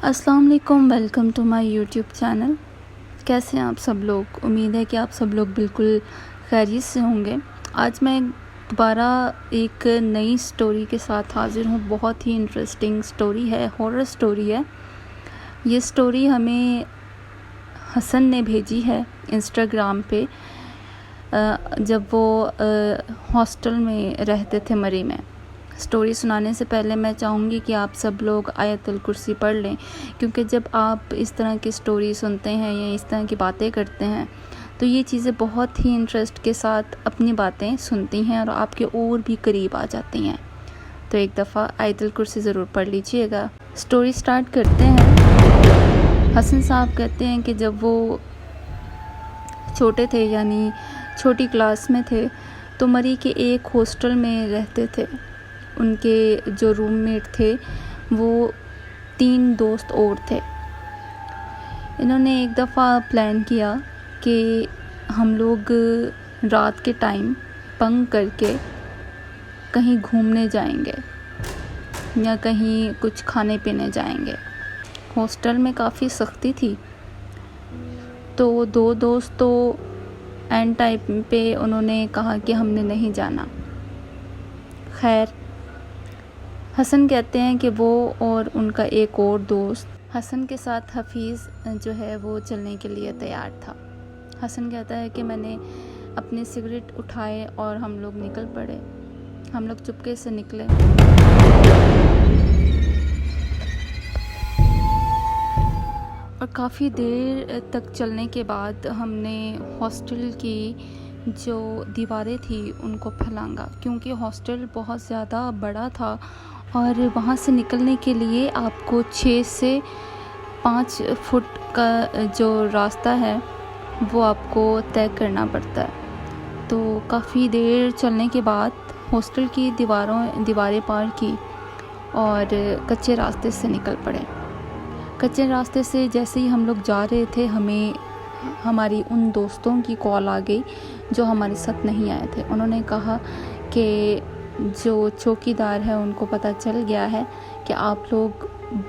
अस्सलाम वालेकुम, welcome to my YouTube channel. कैसे हैं आप सब लोग? उम्मीद है कि आप सब लोग बिल्कुल खैरियत से होंगे। आज मैं दोबारा एक नई स्टोरी के साथ हाज़िर हूँ। बहुत ही इंटरेस्टिंग स्टोरी है, हॉरर स्टोरी है। ये स्टोरी हमें हसन ने भेजी है इंस्टाग्राम पे, जब वो हॉस्टल में रहते थे मरी में। स्टोरी सुनाने से पहले मैं चाहूँगी कि आप सब लोग आयतुल कुर्सी पढ़ लें, क्योंकि जब आप इस तरह की स्टोरी सुनते हैं या इस तरह की बातें करते हैं तो ये चीज़ें बहुत ही इंटरेस्ट के साथ अपनी बातें सुनती हैं और आपके और भी करीब आ जाती हैं। तो एक दफ़ा आयतुल कुर्सी ज़रूर पढ़ लीजिएगा। स्टोरी स्टार्ट करते हैं। हसन साहब कहते हैं कि जब वो छोटे थे, यानी छोटी क्लास में थे, तो मरी के एक हॉस्टल में रहते थे। उनके जो रूममेट थे वो 3 दोस्त और थे। इन्होंने एक दफ़ा प्लान किया कि हम लोग रात के टाइम बंक करके कहीं घूमने जाएंगे या कहीं कुछ खाने पीने जाएंगे। हॉस्टल में काफ़ी सख्ती थी, तो 2 दोस्त तो एंड टाइम पे उन्होंने कहा कि हमने नहीं जाना। खैर, हसन कहते हैं कि वो और उनका एक और दोस्त, हसन के साथ हफीज़ जो है वो चलने के लिए तैयार था। हसन कहता है कि मैंने अपने सिगरेट उठाए और हम लोग निकल पड़े। हम लोग चुपके से निकले और काफ़ी देर तक चलने के बाद हमने हॉस्टल की जो दीवारें थी उनको फलांगा, क्योंकि हॉस्टल बहुत ज़्यादा बड़ा था और वहाँ से निकलने के लिए आपको 6 से 5 फुट का जो रास्ता है वो आपको तय करना पड़ता है। तो काफ़ी देर चलने के बाद हॉस्टल की दीवारें पार की और कच्चे रास्ते से निकल पड़े। कच्चे रास्ते से जैसे ही हम लोग जा रहे थे, हमें हमारी उन दोस्तों की कॉल आ गई जो हमारे साथ नहीं आए थे। उन्होंने कहा कि जो चौकीदार है उनको पता चल गया है कि आप लोग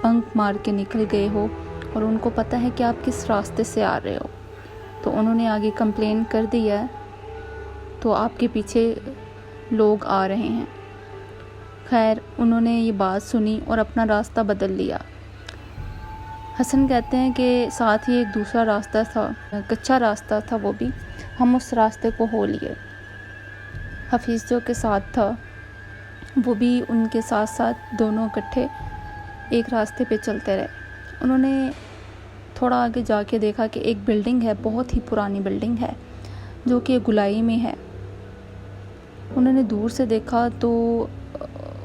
बंक मार के निकल गए हो और उनको पता है कि आप किस रास्ते से आ रहे हो, तो उन्होंने आगे कंप्लेन कर दिया है, तो आपके पीछे लोग आ रहे हैं। खैर, उन्होंने ये बात सुनी और अपना रास्ता बदल लिया। हसन कहते हैं कि साथ ही एक दूसरा रास्ता था, कच्चा रास्ता था, वो भी हम उस रास्ते को हो लिए। हफीज़ जो के साथ था वो भी उनके साथ साथ दोनों इकट्ठे एक रास्ते पे चलते रहे। उन्होंने थोड़ा आगे जाके देखा कि एक बिल्डिंग है, बहुत ही पुरानी बिल्डिंग है जो कि गुलाई में है। उन्होंने दूर से देखा तो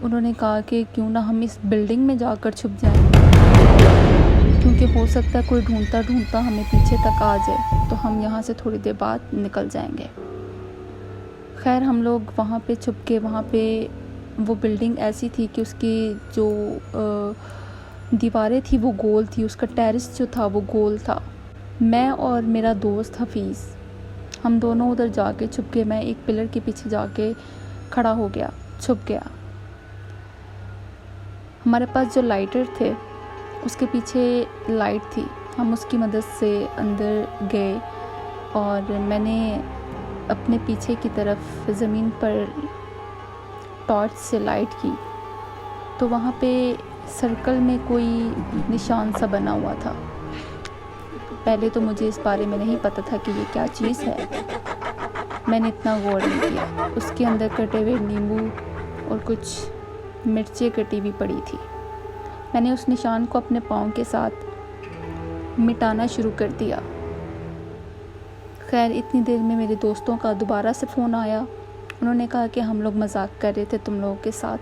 उन्होंने कहा कि क्यों ना हम इस बिल्डिंग में जाकर छुप जाएं, क्योंकि हो सकता है कोई ढूंढता ढूंढता हमें पीछे तक आ जाए, तो हम यहाँ से थोड़ी देर बाद निकल जाएंगे। खैर, हम लोग वहाँ पे छुप के, वहाँ पे वो बिल्डिंग ऐसी थी कि उसकी जो दीवारें थी वो गोल थी, उसका टेरेस जो था वो गोल था। मैं और मेरा दोस्त हफीज़, हम दोनों उधर जाके छुप के, मैं एक पिलर के पीछे जाके खड़ा हो गया, छुप गया। हमारे पास जो लाइटर थे उसके पीछे लाइट थी, हम उसकी मदद से अंदर गए और मैंने अपने पीछे की तरफ ज़मीन पर टॉर्च से लाइट की, तो वहाँ पे सर्कल में कोई निशान सा बना हुआ था। पहले तो मुझे इस बारे में नहीं पता था कि ये क्या चीज़ है, मैंने इतना गौर नहीं किया। उसके अंदर कटे हुए नींबू और कुछ मिर्चें कटी भी पड़ी थी। मैंने उस निशान को अपने पाँव के साथ मिटाना शुरू कर दिया। खैर, इतनी देर में मेरे दोस्तों का दोबारा से फ़ोन आया। उन्होंने कहा कि हम लोग मजाक कर रहे थे तुम लोगों के साथ,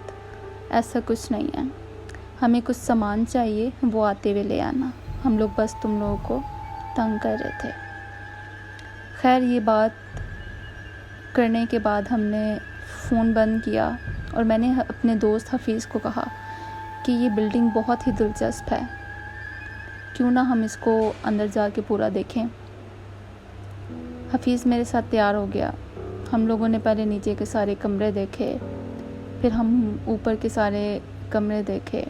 ऐसा कुछ नहीं है, हमें कुछ सामान चाहिए, वो आते हुए ले आना, हम लोग बस तुम लोगों को तंग कर रहे थे। खैर, ये बात करने के बाद हमने फ़ोन बंद किया और मैंने अपने दोस्त हफीज़ को कहा कि ये बिल्डिंग बहुत ही दिलचस्प है, क्यों ना हम इसको अंदर जाके पूरा देखें। हफीज़ मेरे साथ तैयार हो गया। हम लोगों ने पहले नीचे के सारे कमरे देखे, फिर हम ऊपर के सारे कमरे देखे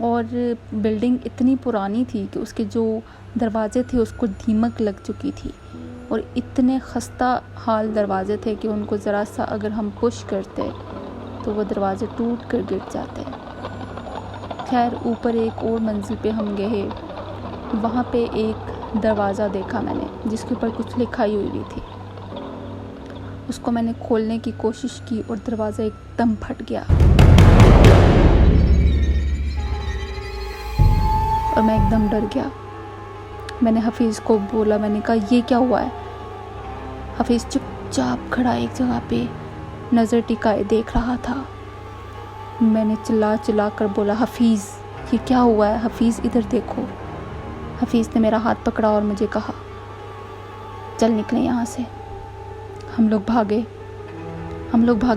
और बिल्डिंग इतनी पुरानी थी कि उसके जो दरवाजे थे उसको दीमक लग चुकी थी, और इतने खस्ता हाल दरवाजे थे कि उनको ज़रा सा अगर हम पुश करते तो वो दरवाजे टूट कर गिर जाते। खैर ऊपर एक और मंजिल पे हम गए, वहाँ पे एक दरवाज़ा देखा मैंने जिसके ऊपर कुछ लिखाई हुई थी। उसको मैंने खोलने की कोशिश की और दरवाज़ा एकदम फट गया और मैं एकदम डर गया। मैंने हफीज़ को बोला, मैंने कहा ये क्या हुआ है। हफीज़ चुपचाप खड़ा एक जगह पे नज़र टिकाए देख रहा था। मैंने चिल्ला कर बोला, हफीज़ ये क्या हुआ है, हफीज़ इधर देखो। हफीज़ ने मेरा हाथ पकड़ा और मुझे कहा चल निकले यहाँ से। हम लोग भागे।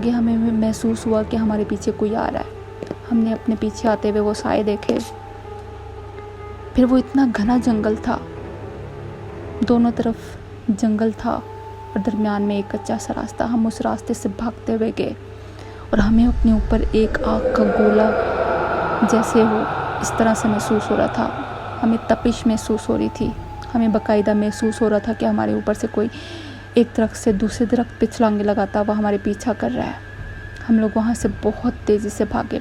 हमें महसूस हुआ कि हमारे पीछे कोई आ रहा है। हमने अपने पीछे आते हुए वो साए देखे। फिर वो इतना घना जंगल था, दोनों तरफ जंगल था और दरमियान में एक कच्चा सा रास्ता। हम उस रास्ते से भागते हुए गए और हमें अपने ऊपर एक आग का गोला जैसे हो इस तरह से महसूस हो रहा था। हमें तपिश महसूस हो रही थी। हमें बाकायदा महसूस हो रहा था कि हमारे ऊपर से कोई एक दरख्त से दूसरे दरख्त पे छलांगे लगाता हुआ हमारे पीछा कर रहा है। हम लोग वहाँ से बहुत तेज़ी से भागे।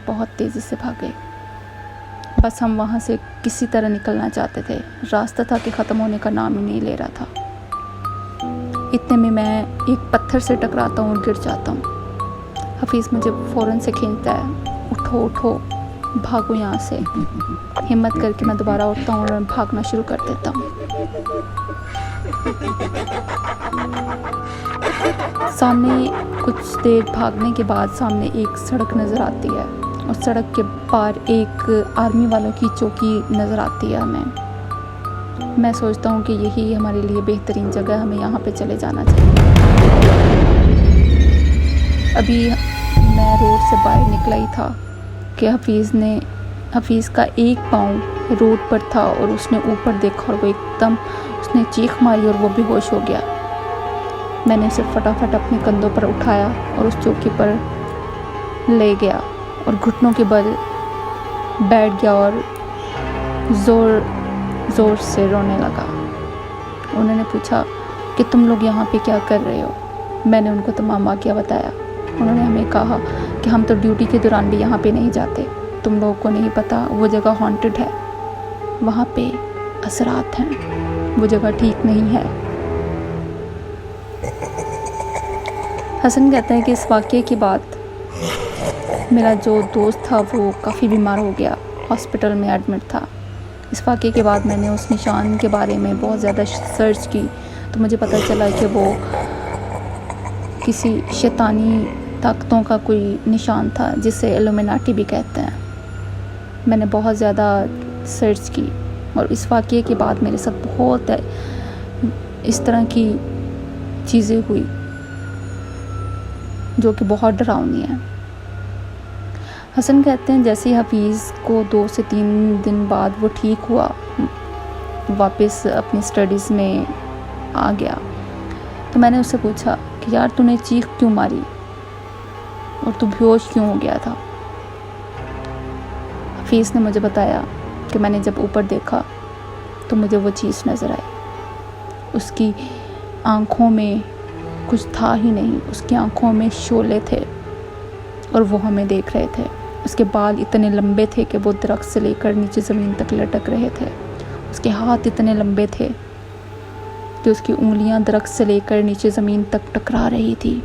बस हम वहाँ से किसी तरह निकलना चाहते थे। रास्ता था कि ख़त्म होने का नाम ही नहीं ले रहा था। इतने में मैं एक पत्थर से टकराता हूँ और गिर जाता हूँ। हफीज़ मुझे फ़ौरन से खींचता है, उठो भागो यहाँ से। हिम्मत करके मैं दोबारा उठता हूँ और भागना शुरू कर देता हूँ। सामने कुछ देर भागने के बाद सामने एक सड़क नज़र आती है और सड़क के पार एक आर्मी वालों की चौकी नज़र आती है हमें। मैं सोचता हूँ कि यही हमारे लिए बेहतरीन जगह है, हमें यहाँ पे चले जाना चाहिए। अभी मैं रोड से बाहर निकला ही था कि हफीज़ का एक पाँव रोड पर था और उसने ऊपर देखा और वो एकदम उसने चीख मारी और वो बेहोश हो गया। मैंने उसे फटाफट अपने कंधों पर उठाया और उस चौकी पर ले गया और घुटनों के बल बैठ गया और ज़ोर से रोने लगा। उन्होंने पूछा कि तुम लोग यहाँ पे क्या कर रहे हो। मैंने उनको तमाम वाक़या बताया। उन्होंने हमें कहा कि हम तो ड्यूटी के दौरान भी यहाँ पे नहीं जाते, तुम लोगों को नहीं पता, वो जगह हॉन्टेड है, वहाँ पे असरात हैं, वो जगह ठीक नहीं है। हसन कहता है कि इस वाक़ये के बाद मेरा जो दोस्त था वो काफ़ी बीमार हो गया, हॉस्पिटल में एडमिट था। इस वाक़ये के बाद मैंने उस निशान के बारे में बहुत ज़्यादा सर्च की तो मुझे पता चला कि वो किसी शैतानी ताकतों का कोई निशान था जिसे इल्यूमिनाटी भी कहते हैं। मैंने बहुत ज़्यादा सर्च की और इस वाक़ये के बाद मेरे साथ बहुत इस तरह की चीज़ें हुई जो कि बहुत डरावनी है। हसन कहते हैं जैसे ही हफीज़ को 2 से 3 दिन बाद वो ठीक हुआ, वापस अपनी स्टडीज़ में आ गया, तो मैंने उससे पूछा कि यार तूने चीख क्यों मारी और तू बेहोश क्यों हो गया था। हफीज़ ने मुझे बताया कि मैंने जब ऊपर देखा तो मुझे वो चीज़ नज़र आई। उसकी आँखों में कुछ था ही नहीं, उसकी आँखों में शोले थे और वो हमें देख रहे थे। उसके बाल इतने लंबे थे कि वो दरख्त से लेकर नीचे ज़मीन तक लटक रहे थे। उसके हाथ इतने लंबे थे कि उसकी उंगलियां दरख्त से लेकर नीचे ज़मीन तक टकरा रही थी।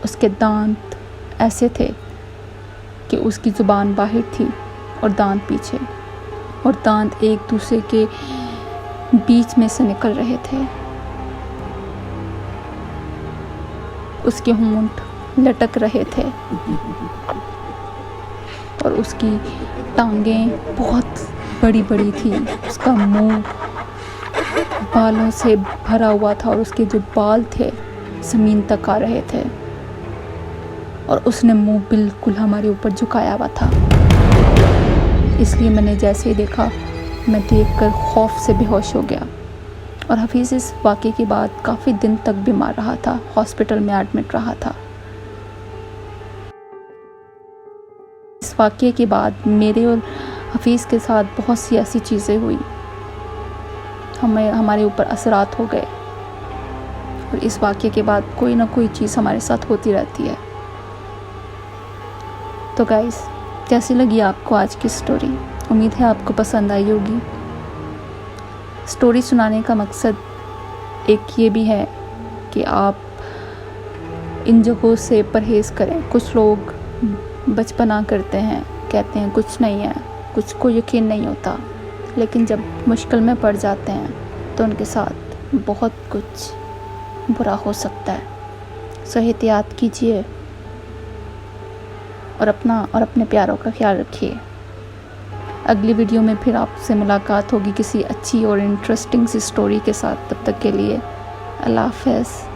उसके दांत ऐसे थे कि उसकी ज़ुबान बाहर थी और दांत पीछे, और दांत एक दूसरे के बीच में से निकल रहे थे। उसके होंठ लटक रहे थे और उसकी टांगें बहुत बड़ी बड़ी थी। उसका मुंह बालों से भरा हुआ था और उसके जो बाल थे ज़मीन तक आ रहे थे और उसने मुंह बिल्कुल हमारे ऊपर झुकाया हुआ था। इसलिए मैंने जैसे ही देखा मैं देखकर खौफ से बेहोश हो गया। और हफीज़ इस वाक़ये के बाद काफ़ी दिन तक बीमार रहा था, हॉस्पिटल में एडमिट रहा था। इस इस वाक़ये के बाद मेरे और हफीज़ के साथ बहुत सी ऐसी चीज़ें हुई, हमारे ऊपर असरात हो गए, और इस वाक़ये के बाद कोई ना कोई चीज़ हमारे साथ होती रहती है। तो गाइस, कैसी लगी आपको आज की स्टोरी? उम्मीद है आपको पसंद आई होगी। स्टोरी सुनाने का मकसद एक ये भी है कि आप इन जगहों से परहेज़ करें। कुछ लोग बचपना करते हैं, कहते हैं कुछ नहीं है, कुछ को यकीन नहीं होता, लेकिन जब मुश्किल में पड़ जाते हैं तो उनके साथ बहुत कुछ बुरा हो सकता है। सो एहतियात कीजिए और अपना और अपने प्यारों का ख्याल रखिए। अगली वीडियो में फिर आपसे मुलाकात होगी किसी अच्छी और इंटरेस्टिंग सी स्टोरी के साथ। तब तक के लिए अल्लाह हाफ़िज़।